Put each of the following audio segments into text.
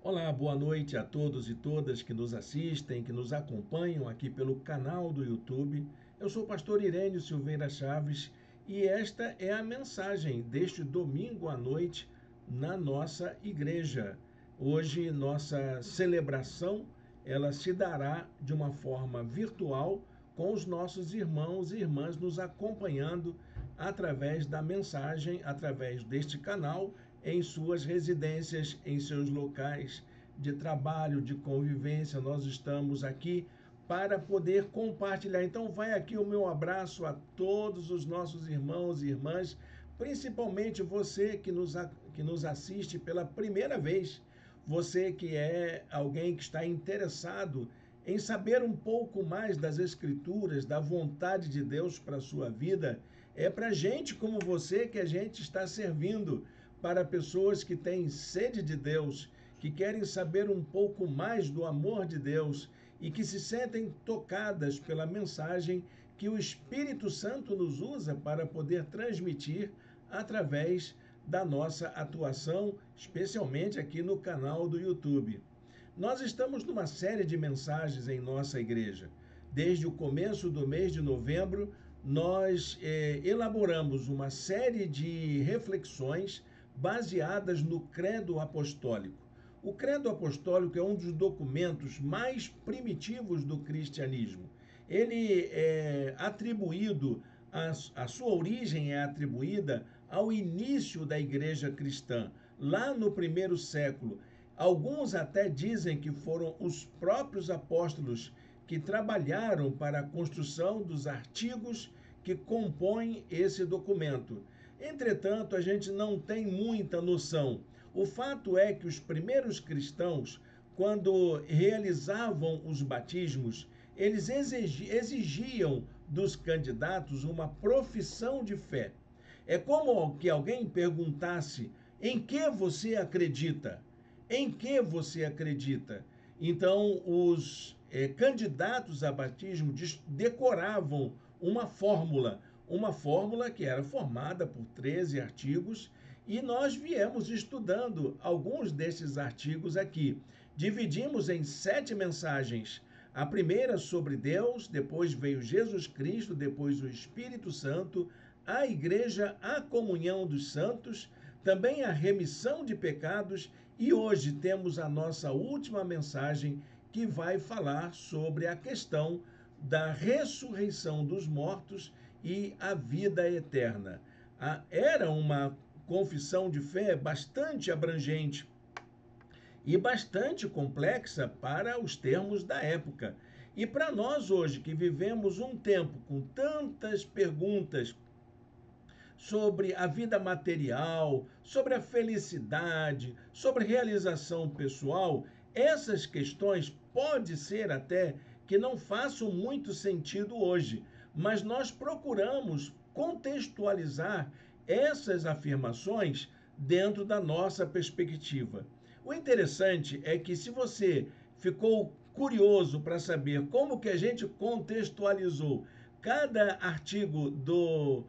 Olá, boa noite a todos e todas que nos assistem, que nos acompanham aqui pelo canal do YouTube. Eu sou o pastor Irênio Silveira Chaves e esta é a mensagem deste domingo à noite na nossa igreja. Hoje, nossa celebração, ela se dará de uma forma virtual com os nossos irmãos e irmãs nos acompanhando através da mensagem, através deste canal, em suas residências, em seus locais de trabalho, de convivência. Nós estamos aqui para poder compartilhar. Então, vai aqui o meu abraço a todos os nossos irmãos e irmãs, principalmente você que nos assiste pela primeira vez, você que é alguém que está interessado em saber um pouco mais das Escrituras, da vontade de Deus para a sua vida. É para gente como você que a gente está servindo, para pessoas que têm sede de Deus, que querem saber um pouco mais do amor de Deus e que se sentem tocadas pela mensagem que o Espírito Santo nos usa para poder transmitir através da nossa atuação, especialmente aqui no canal do YouTube. Nós estamos numa série de mensagens em nossa igreja. Desde o começo do mês de novembro, nós elaboramos uma série de reflexões baseadas no Credo Apostólico. O Credo Apostólico é um dos documentos mais primitivos do cristianismo. Ele é atribuído, a sua origem é atribuída ao início da igreja cristã, lá no primeiro século. Alguns até dizem que foram os próprios apóstolos que trabalharam para a construção dos artigos que compõem esse documento. Entretanto, a gente não tem muita noção. O fato é que os primeiros cristãos, quando realizavam os batismos, eles exigiam dos candidatos uma profissão de fé. É como que alguém perguntasse: em que você acredita? Em que você acredita? Então, os candidatos a batismo decoravam uma fórmula que era formada por 13 artigos, e nós viemos estudando alguns desses artigos aqui. Dividimos em 7 mensagens. A primeira sobre Deus, depois veio Jesus Cristo, depois o Espírito Santo, a igreja, a comunhão dos santos, também a remissão de pecados, e hoje temos a nossa última mensagem que vai falar sobre a questão da ressurreição dos mortos e a vida eterna. Era uma confissão de fé bastante abrangente e bastante complexa para os termos da época. E para nós hoje, que vivemos um tempo com tantas perguntas sobre a vida material, sobre a felicidade, sobre realização pessoal, essas questões pode ser até que não façam muito sentido hoje, mas nós procuramos contextualizar essas afirmações dentro da nossa perspectiva. O interessante é que, se você ficou curioso para saber como que a gente contextualizou cada artigo do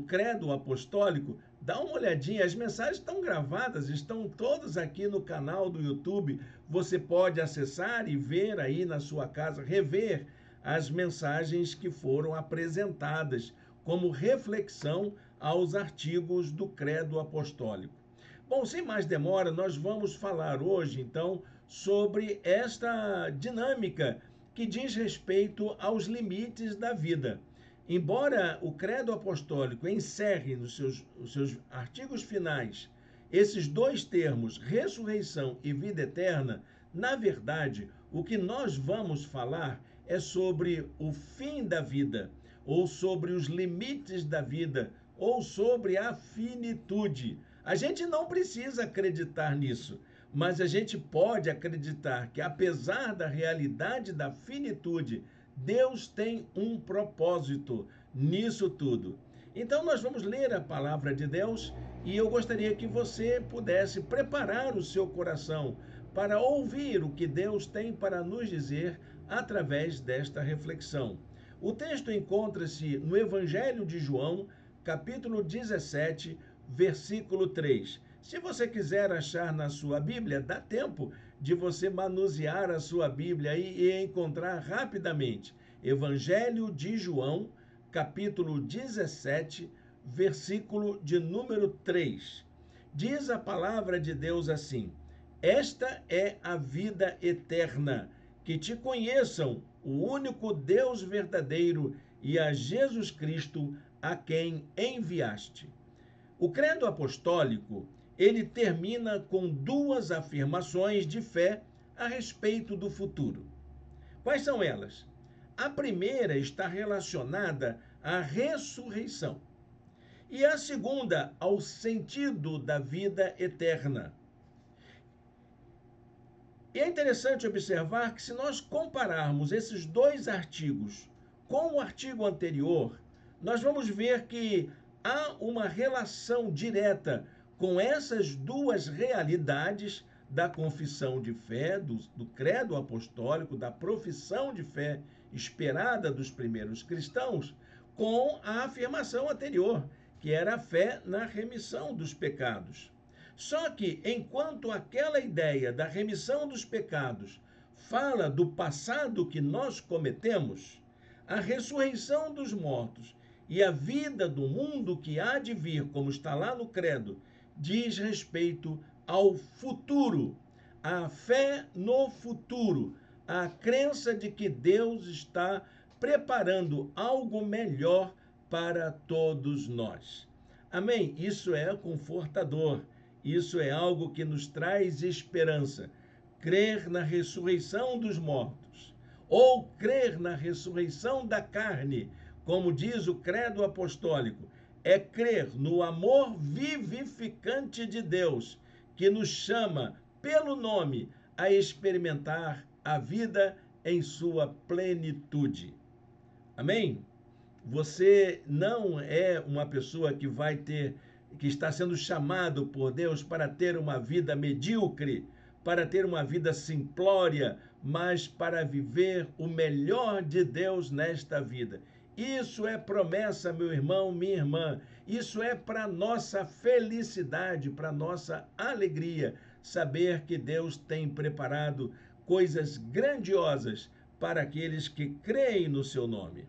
Credo Apostólico, dá uma olhadinha, as mensagens estão gravadas, estão todas aqui no canal do YouTube. Você pode acessar e ver aí na sua casa, rever as mensagens que foram apresentadas como reflexão aos artigos do Credo Apostólico. Bom, sem mais demora, nós vamos falar hoje, então, sobre esta dinâmica que diz respeito aos limites da vida. Embora o Credo Apostólico encerre nos seus artigos finais esses dois termos, ressurreição e vida eterna, na verdade, o que nós vamos falar é sobre o fim da vida, ou sobre os limites da vida, ou sobre a finitude. A gente não precisa acreditar nisso, mas a gente pode acreditar que, apesar da realidade da finitude, Deus tem um propósito nisso tudo. Então, nós vamos ler a palavra de Deus e eu gostaria que você pudesse preparar o seu coração para ouvir o que Deus tem para nos dizer através desta reflexão. O texto encontra-se no Evangelho de João, capítulo 17, versículo 3. Se você quiser achar na sua Bíblia, dá tempo de você manusear a sua Bíblia e encontrar rapidamente. Evangelho de João, capítulo 17, versículo de número 3. Diz a palavra de Deus assim: esta é a vida eterna, que te conheçam, o único Deus verdadeiro, e a Jesus Cristo, a quem enviaste. O credo apostólico, ele termina com duas afirmações de fé a respeito do futuro. Quais são elas? A primeira está relacionada à ressurreição e a segunda ao sentido da vida eterna. E é interessante observar que, se nós compararmos esses dois artigos com o artigo anterior, nós vamos ver que há uma relação direta com essas duas realidades da confissão de fé, do credo apostólico, da profissão de fé esperada dos primeiros cristãos, com a afirmação anterior, que era a fé na remissão dos pecados. Só que, enquanto aquela ideia da remissão dos pecados fala do passado que nós cometemos, a ressurreição dos mortos e a vida do mundo que há de vir, como está lá no credo, diz respeito ao futuro, à fé no futuro, à crença de que Deus está preparando algo melhor para todos nós. Amém? Isso é confortador. Isso é algo que nos traz esperança. Crer na ressurreição dos mortos, ou crer na ressurreição da carne, como diz o credo apostólico, é crer no amor vivificante de Deus, que nos chama pelo nome a experimentar a vida em sua plenitude. Amém? Você não é uma pessoa que está sendo chamado por Deus para ter uma vida medíocre, para ter uma vida simplória, mas para viver o melhor de Deus nesta vida. Isso é promessa, meu irmão, minha irmã. Isso é para nossa felicidade, para nossa alegria, saber que Deus tem preparado coisas grandiosas para aqueles que creem no seu nome.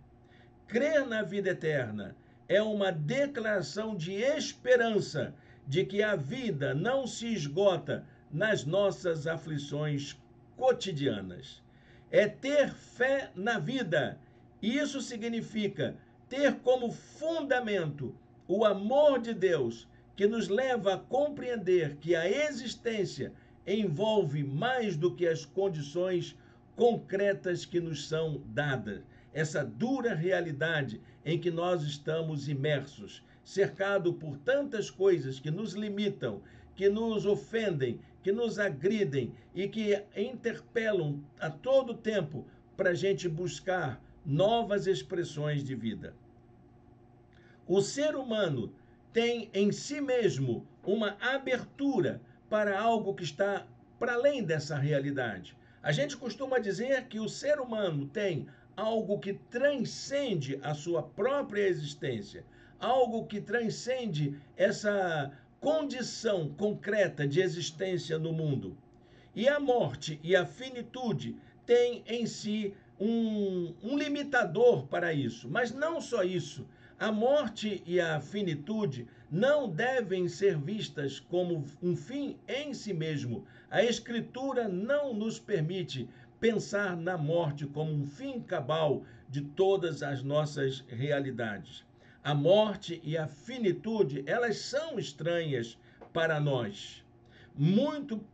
Crer na vida eterna é uma declaração de esperança de que a vida não se esgota nas nossas aflições cotidianas. É ter fé na vida. E isso significa ter como fundamento o amor de Deus, que nos leva a compreender que a existência envolve mais do que as condições concretas que nos são dadas. Essa dura realidade em que nós estamos imersos, cercado por tantas coisas que nos limitam, que nos ofendem, que nos agridem e que interpelam a todo tempo para a gente buscar novas expressões de vida. O ser humano tem em si mesmo uma abertura para algo que está para além dessa realidade. A gente costuma dizer que o ser humano tem algo que transcende a sua própria existência, algo que transcende essa condição concreta de existência no mundo. E a morte e a finitude têm em si um limitador para isso. Mas não só isso. A morte e a finitude não devem ser vistas como um fim em si mesmo. A Escritura não nos permite pensar na morte como um fim cabal de todas as nossas realidades. A morte e a finitude, elas são estranhas para nós. Muito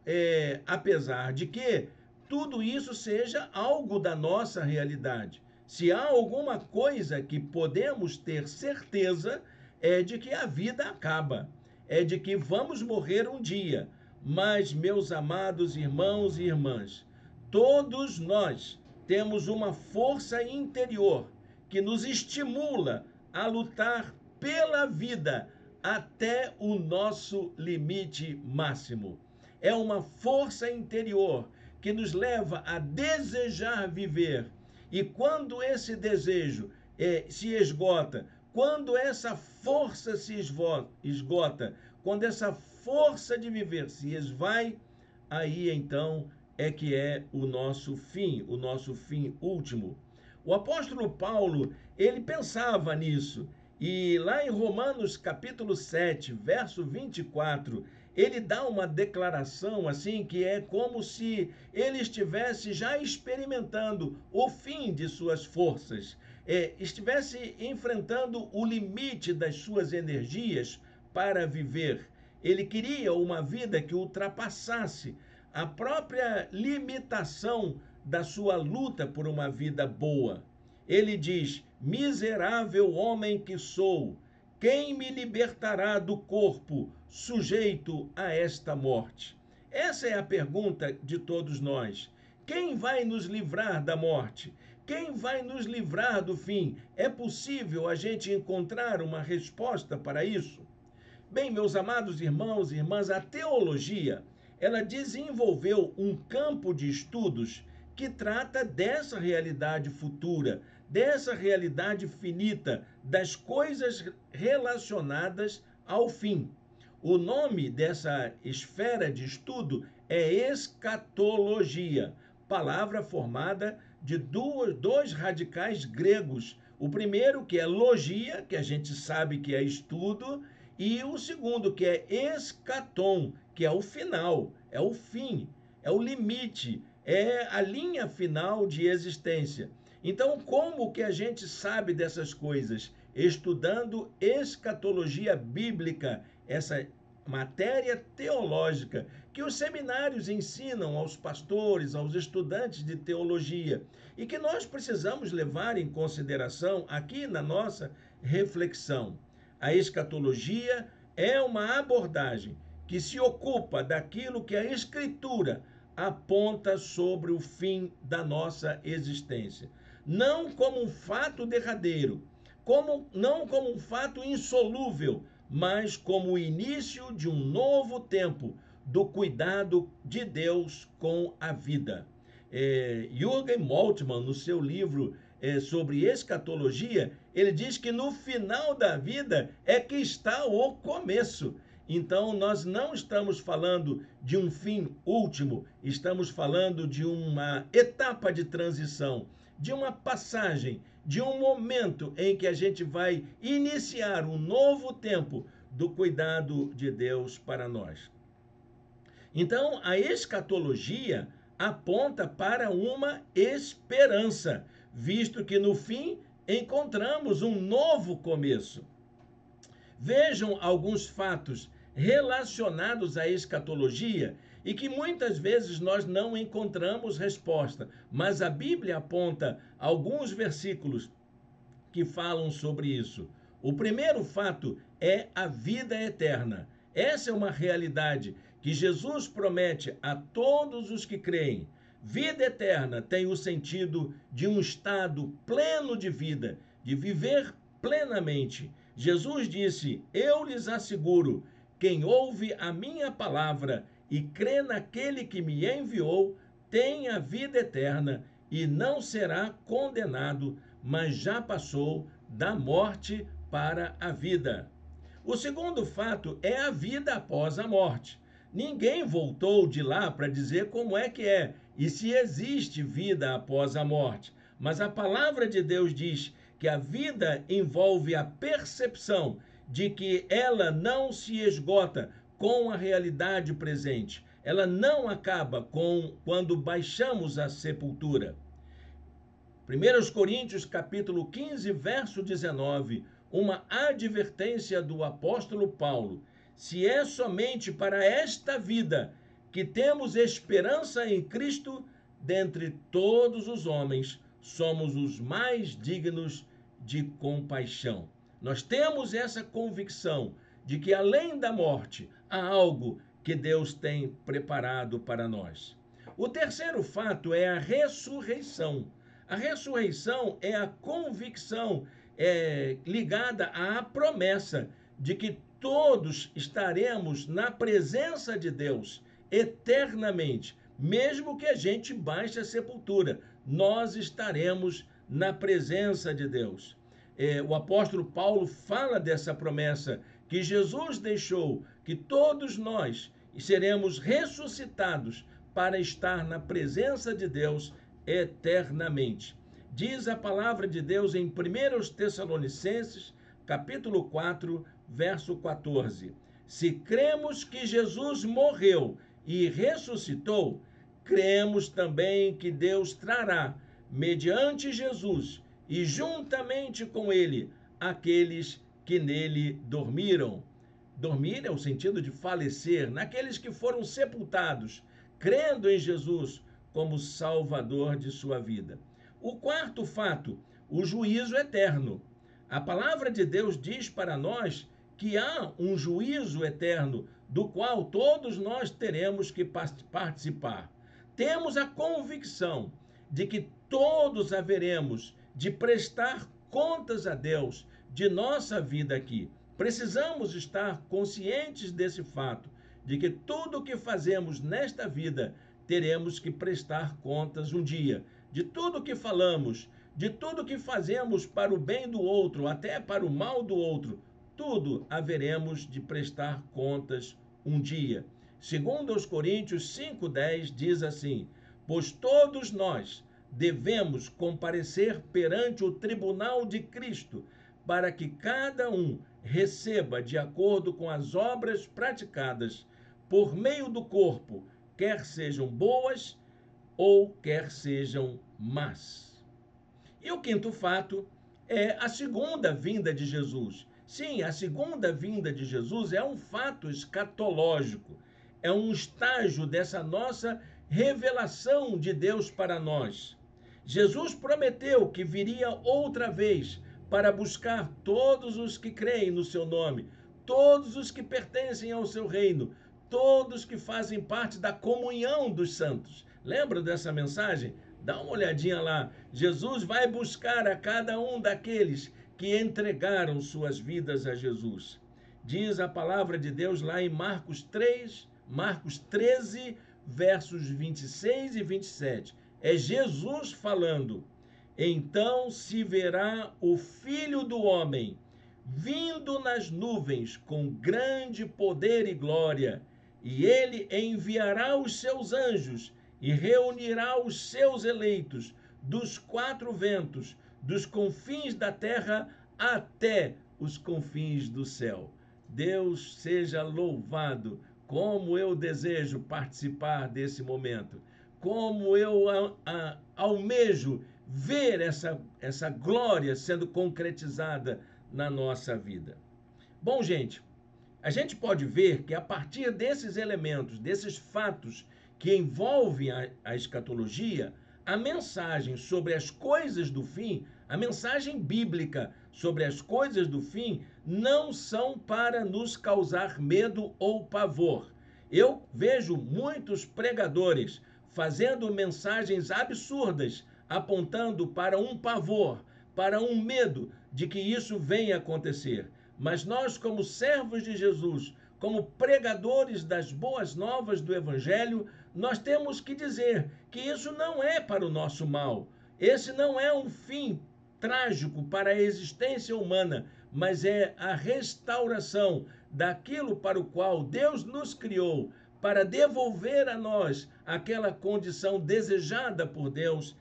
apesar de que tudo isso seja algo da nossa realidade. Se há alguma coisa que podemos ter certeza, é de que a vida acaba, é de que vamos morrer um dia. Mas, meus amados irmãos e irmãs, todos nós temos uma força interior que nos estimula a lutar pela vida até o nosso limite máximo. É uma força interior que nos leva a desejar viver. E quando esse desejo se esgota, quando essa força se esgota, quando essa força de viver se esvai, aí então é que é o nosso fim último. O apóstolo Paulo, ele pensava nisso. E lá em Romanos capítulo 7, verso 24, ele dá uma declaração assim que é como se ele estivesse já experimentando o fim de suas forças, estivesse enfrentando o limite das suas energias para viver. Ele queria uma vida que ultrapassasse a própria limitação da sua luta por uma vida boa. Ele diz: miserável homem que sou, quem me libertará do corpo sujeito a esta morte? Essa é a pergunta de todos nós. Quem vai nos livrar da morte? Quem vai nos livrar do fim? É possível a gente encontrar uma resposta para isso? Bem, meus amados irmãos e irmãs, a teologia, ela desenvolveu um campo de estudos que trata dessa realidade futura, dessa realidade finita, das coisas relacionadas ao fim. O nome dessa esfera de estudo é escatologia, palavra formada de dois radicais gregos. O primeiro, que é logia, que a gente sabe que é estudo, e o segundo, que é escatom, que é o final, é o fim, é o limite, é a linha final de existência. Então, como que a gente sabe dessas coisas? Estudando escatologia bíblica, essa matéria teológica que os seminários ensinam aos pastores, aos estudantes de teologia, e que nós precisamos levar em consideração aqui na nossa reflexão. A escatologia é uma abordagem que se ocupa daquilo que a Escritura aponta sobre o fim da nossa existência. Não como um fato derradeiro, não como um fato insolúvel, mas como o início de um novo tempo do cuidado de Deus com a vida. Jürgen Moltmann, no seu livro sobre escatologia, ele diz que no final da vida é que está o começo. Então, nós não estamos falando de um fim último, estamos falando de uma etapa de transição, de uma passagem, de um momento em que a gente vai iniciar um novo tempo do cuidado de Deus para nós. Então, a escatologia aponta para uma esperança, visto que no fim encontramos um novo começo. Vejam alguns fatos relacionados à escatologia e que muitas vezes nós não encontramos resposta, mas a Bíblia aponta alguns versículos que falam sobre isso. O primeiro fato é a vida eterna. Essa é uma realidade que Jesus promete a todos os que creem. Vida eterna tem o sentido de um estado pleno de vida, de viver plenamente. Jesus disse: eu lhes asseguro, quem ouve a minha palavra e crê naquele que me enviou, tem a vida eterna e não será condenado, mas já passou da morte para a vida. O segundo fato é a vida após a morte. Ninguém voltou de lá para dizer como é que é e se existe vida após a morte. Mas a palavra de Deus diz que a vida envolve a percepção de que ela não se esgota com a realidade presente. Ela não acaba quando baixamos a sepultura. 1 Coríntios capítulo 15, verso 19, uma advertência do apóstolo Paulo. Se é somente para esta vida que temos esperança em Cristo, dentre todos os homens, somos os mais dignos de compaixão. Nós temos essa convicção de que além da morte há algo que Deus tem preparado para nós. O terceiro fato é a ressurreição. A ressurreição é a convicção ligada à promessa de que todos estaremos na presença de Deus eternamente, mesmo que a gente baixe a sepultura, nós estaremos na presença de Deus. o apóstolo Paulo fala dessa promessa que Jesus deixou, que todos nós seremos ressuscitados para estar na presença de Deus eternamente. Diz a palavra de Deus em 1 Tessalonicenses, capítulo 4, verso 14. Se cremos que Jesus morreu e ressuscitou, cremos também que Deus trará, mediante Jesus e juntamente com ele, aqueles que nele dormiram. Dormir é o sentido de falecer, naqueles que foram sepultados, crendo em Jesus como Salvador de sua vida. O quarto fato, o juízo eterno. A palavra de Deus diz para nós que há um juízo eterno, do qual todos nós teremos que participar. Temos a convicção de que todos haveremos de prestar contas a Deus de nossa vida aqui. Precisamos estar conscientes desse fato, de que tudo o que fazemos nesta vida teremos que prestar contas um dia. De tudo que falamos, de tudo que fazemos para o bem do outro, até para o mal do outro, tudo haveremos de prestar contas um dia. Segundo aos Coríntios 5:10 diz assim: pois todos nós devemos comparecer perante o tribunal de Cristo, para que cada um receba de acordo com as obras praticadas por meio do corpo, quer sejam boas ou quer sejam más. E o quinto fato é a segunda vinda de Jesus. Sim, a segunda vinda de Jesus é um fato escatológico, é um estágio dessa nossa revelação de Deus para nós. Jesus prometeu que viria outra vez para buscar todos os que creem no seu nome, todos os que pertencem ao seu reino, todos que fazem parte da comunhão dos santos. Lembra dessa mensagem? Dá uma olhadinha lá. Jesus vai buscar a cada um daqueles que entregaram suas vidas a Jesus. Diz a palavra de Deus lá em Marcos 13, versos 26 e 27. É Jesus falando. Então se verá o Filho do Homem vindo nas nuvens com grande poder e glória, e ele enviará os seus anjos e reunirá os seus eleitos dos quatro ventos, dos confins da terra até os confins do céu. Deus seja louvado. Como eu desejo participar desse momento, como eu almejo ver essa glória sendo concretizada na nossa vida. Bom, gente, a gente pode ver que a partir desses elementos, desses fatos que envolvem a escatologia, a mensagem sobre as coisas do fim, a mensagem bíblica sobre as coisas do fim, não são para nos causar medo ou pavor. Eu vejo muitos pregadores fazendo mensagens absurdas, apontando para um pavor, para um medo de que isso venha acontecer. Mas nós, como servos de Jesus, como pregadores das boas novas do Evangelho, nós temos que dizer que isso não é para o nosso mal. Esse não é um fim trágico para a existência humana, mas é a restauração daquilo para o qual Deus nos criou, para devolver a nós aquela condição desejada por Deus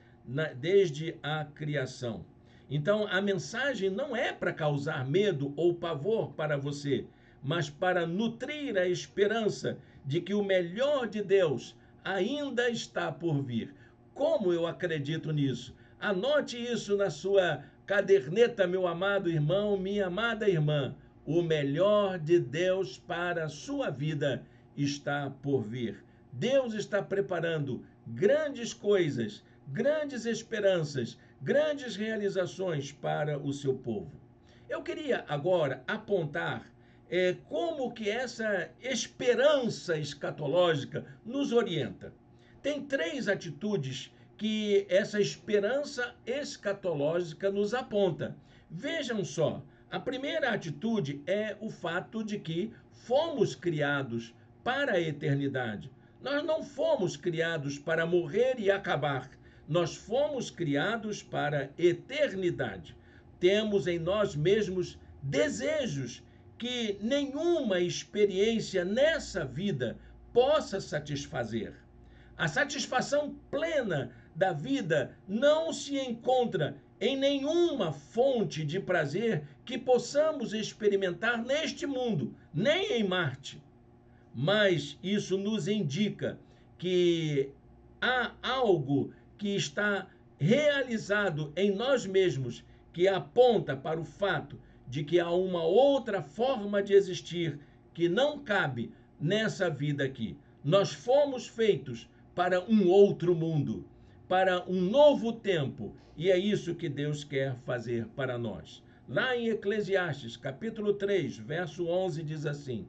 desde a criação. Então, a mensagem não é para causar medo ou pavor para você, mas para nutrir a esperança de que o melhor de Deus ainda está por vir. Como eu acredito nisso? Anote isso na sua caderneta, meu amado irmão, minha amada irmã. O melhor de Deus para a sua vida está por vir. Deus está preparando grandes coisas, grandes esperanças, grandes realizações para o seu povo. Eu queria agora apontar como que essa esperança escatológica nos orienta. Tem três atitudes que essa esperança escatológica nos aponta. Vejam só, a primeira atitude é o fato de que fomos criados para a eternidade. Nós não fomos criados para morrer e acabar. Nós fomos criados para a eternidade. temos em nós mesmos desejos que nenhuma experiência nessa vida possa satisfazer. A satisfação plena da vida não se encontra em nenhuma fonte de prazer que possamos experimentar neste mundo, nem em Marte. Mas isso nos indica que há algo que está realizado em nós mesmos que aponta para o fato de que há uma outra forma de existir que não cabe nessa vida aqui. Nós fomos feitos para um outro mundo, para um novo tempo, e é isso que Deus quer fazer para nós. Lá em Eclesiastes, capítulo 3, verso 11, diz assim: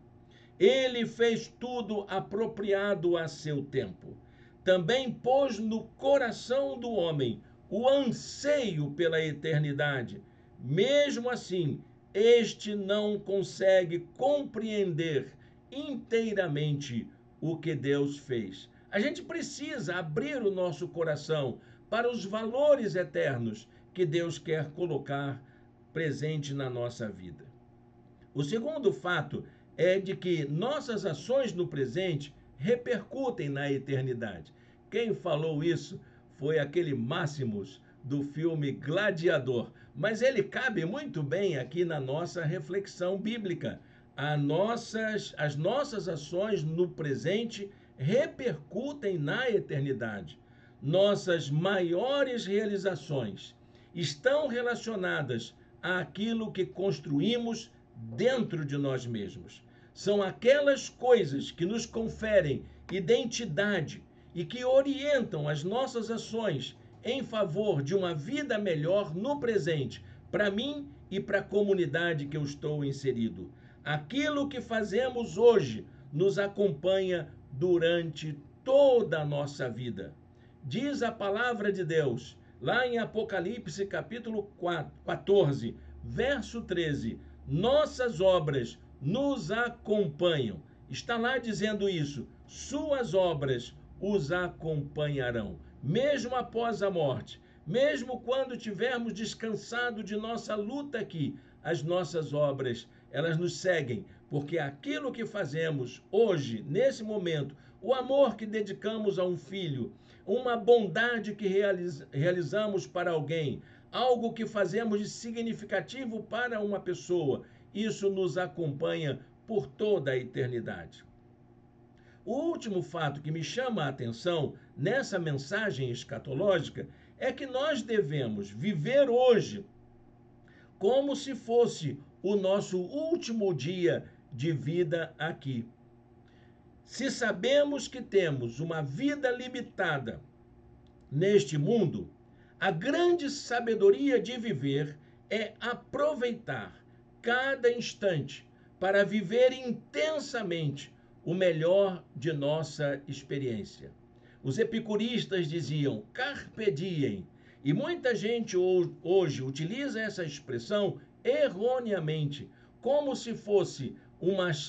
Ele fez tudo apropriado a seu tempo. Também pôs no coração do homem o anseio pela eternidade. Mesmo assim, este não consegue compreender inteiramente o que Deus fez. A gente precisa abrir o nosso coração para os valores eternos que Deus quer colocar presente na nossa vida. O segundo fato é de que nossas ações no presente repercutem na eternidade. Quem falou isso foi aquele Máximos do filme Gladiador, mas ele cabe muito bem aqui na nossa reflexão bíblica. As nossas ações no presente repercutem na eternidade. Nossas maiores realizações estão relacionadas àquilo que construímos dentro de nós mesmos. São aquelas coisas que nos conferem identidade e que orientam as nossas ações em favor de uma vida melhor no presente, para mim e para a comunidade que eu estou inserido. Aquilo que fazemos hoje nos acompanha durante toda a nossa vida. Diz a palavra de Deus, lá em Apocalipse capítulo 14, verso 13, nossas obras nos acompanham. Está lá dizendo isso, suas obras os acompanharão, mesmo após a morte, mesmo quando tivermos descansado de nossa luta aqui, as nossas obras, elas nos seguem, porque aquilo que fazemos hoje, nesse momento, o amor que dedicamos a um filho, uma bondade que realizamos para alguém, algo que fazemos de significativo para uma pessoa, isso nos acompanha por toda a eternidade. O último fato que me chama a atenção nessa mensagem escatológica é que nós devemos viver hoje como se fosse o nosso último dia de vida aqui. Se sabemos que temos uma vida limitada neste mundo, a grande sabedoria de viver é aproveitar cada instante para viver intensamente o melhor de nossa experiência. Os epicuristas diziam carpe diem, e muita gente hoje utiliza essa expressão erroneamente, como se fosse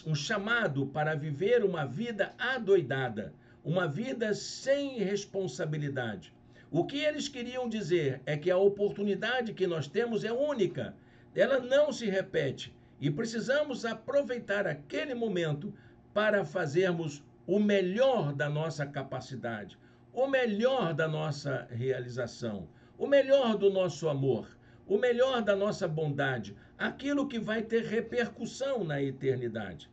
um chamado para viver uma vida adoidada, uma vida sem responsabilidade. O que eles queriam dizer é que a oportunidade que nós temos é única, ela não se repete, e precisamos aproveitar aquele momento para fazermos o melhor da nossa capacidade, o melhor da nossa realização, o melhor do nosso amor, o melhor da nossa bondade, aquilo que vai ter repercussão na eternidade.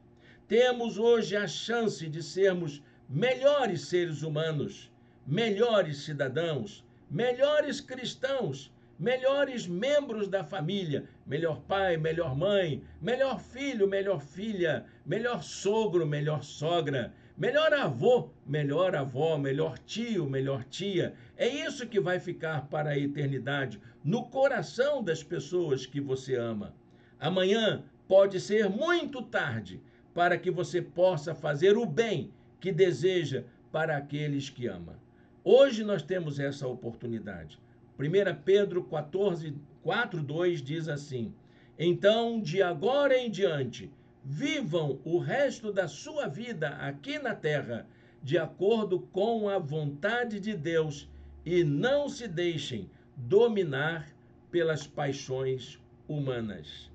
Temos hoje a chance de sermos melhores seres humanos, melhores cidadãos, melhores cristãos, melhores membros da família, melhor pai, melhor mãe, melhor filho, melhor filha, melhor sogro, melhor sogra, melhor avô, melhor avó, melhor tio, melhor tia. É isso que vai ficar para a eternidade, no coração das pessoas que você ama. Amanhã pode ser muito tarde para que você possa fazer o bem que deseja para aqueles que ama. Hoje nós temos essa oportunidade. 1 Pedro 14, 4:2 diz assim: então, de agora em diante, vivam o resto da sua vida aqui na terra, de acordo com a vontade de Deus, e não se deixem dominar pelas paixões humanas.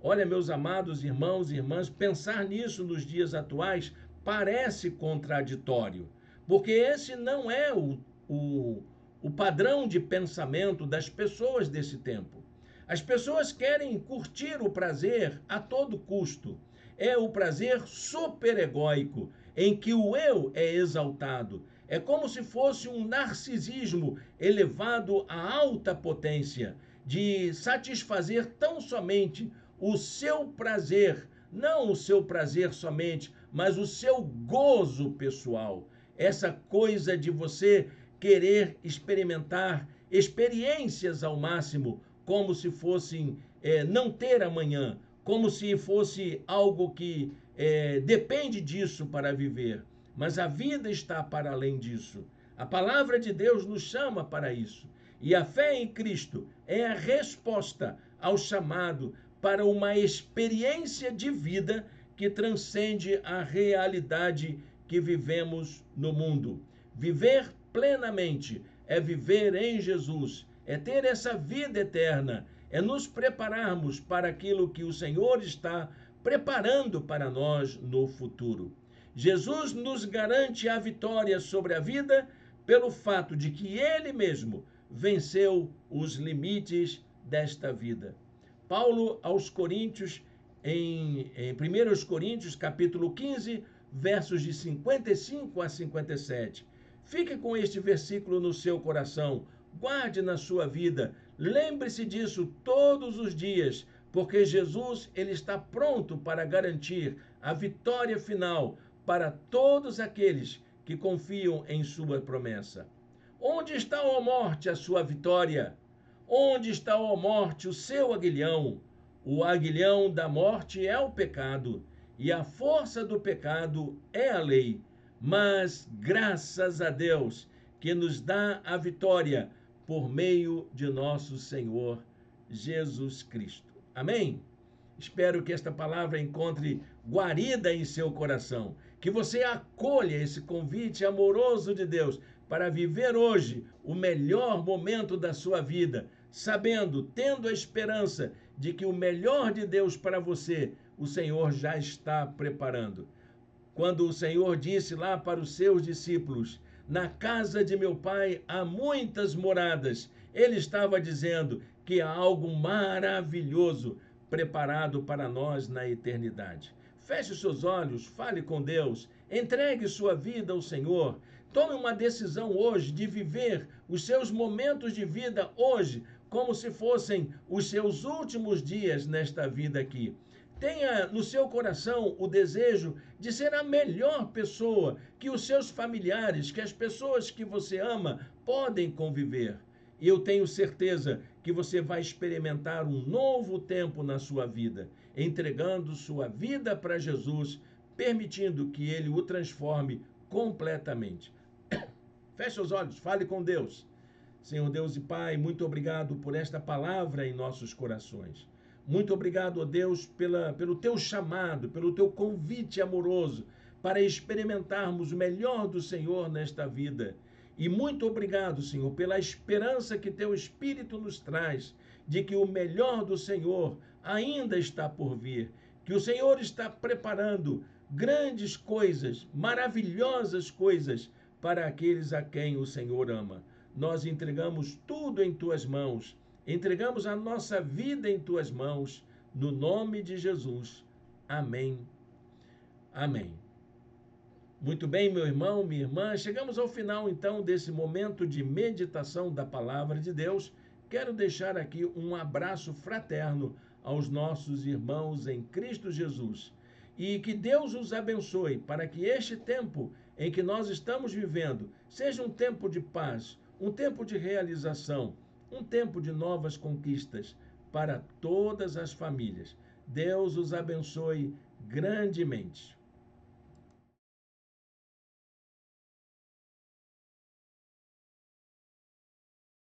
Olha, meus amados irmãos e irmãs, pensar nisso nos dias atuais parece contraditório, porque esse não é o padrão de pensamento das pessoas desse tempo. As pessoas querem curtir o prazer a todo custo. É o prazer superegóico, em que o eu é exaltado. É como se fosse um narcisismo elevado à alta potência, de satisfazer tão somente o seu prazer, não o seu prazer somente, mas o seu gozo pessoal. Essa coisa de você querer experimentar experiências ao máximo, como se fossem não ter amanhã, como se fosse algo que depende disso para viver. Mas a vida está para além disso. A palavra de Deus nos chama para isso. E a fé em Cristo é a resposta ao chamado para uma experiência de vida que transcende a realidade que vivemos no mundo. Viver plenamente é viver em Jesus, é ter essa vida eterna, é nos prepararmos para aquilo que o Senhor está preparando para nós no futuro. Jesus nos garante a vitória sobre a vida pelo fato de que ele mesmo venceu os limites desta vida. Paulo aos Coríntios, em 1 Coríntios, capítulo 15, versos de 55 a 57. Fique com este versículo no seu coração, guarde na sua vida, lembre-se disso todos os dias, porque Jesus ele está pronto para garantir a vitória final para todos aqueles que confiam em sua promessa. Onde está, ó morte, a sua vitória? Onde está, ó morte, o seu aguilhão? O aguilhão da morte é o pecado, e a força do pecado é a lei. Mas graças a Deus que nos dá a vitória por meio de nosso Senhor Jesus Cristo. Amém? Espero que esta palavra encontre guarida em seu coração, que você acolha esse convite amoroso de Deus para viver hoje o melhor momento da sua vida, sabendo, tendo a esperança de que o melhor de Deus para você, o Senhor já está preparando. Quando o Senhor disse lá para os seus discípulos, na casa de meu pai há muitas moradas, ele estava dizendo que há algo maravilhoso preparado para nós na eternidade. Feche os seus olhos, fale com Deus, entregue sua vida ao Senhor. Tome uma decisão hoje de viver os seus momentos de vida hoje como se fossem os seus últimos dias nesta vida aqui. Tenha no seu coração o desejo de ser a melhor pessoa que os seus familiares, que as pessoas que você ama podem conviver. E eu tenho certeza que você vai experimentar um novo tempo na sua vida, entregando sua vida para Jesus, permitindo que Ele o transforme completamente. Feche os olhos, fale com Deus. Senhor Deus e Pai, muito obrigado por esta palavra em nossos corações. Muito obrigado, ó Deus, pelo teu chamado, pelo teu convite amoroso para experimentarmos o melhor do Senhor nesta vida. E muito obrigado, Senhor, pela esperança que teu Espírito nos traz de que o melhor do Senhor ainda está por vir, que o Senhor está preparando grandes coisas, maravilhosas coisas para aqueles a quem o Senhor ama. Nós entregamos tudo em tuas mãos, entregamos a nossa vida em tuas mãos, no nome de Jesus. Amém. Amém. Muito bem, meu irmão, minha irmã, chegamos ao final então desse momento de meditação da palavra de Deus. Quero deixar aqui um abraço fraterno aos nossos irmãos em Cristo Jesus. E que Deus os abençoe para que este tempo em que nós estamos vivendo seja um tempo de paz, um tempo de realização, um tempo de novas conquistas para todas as famílias. Deus os abençoe grandemente.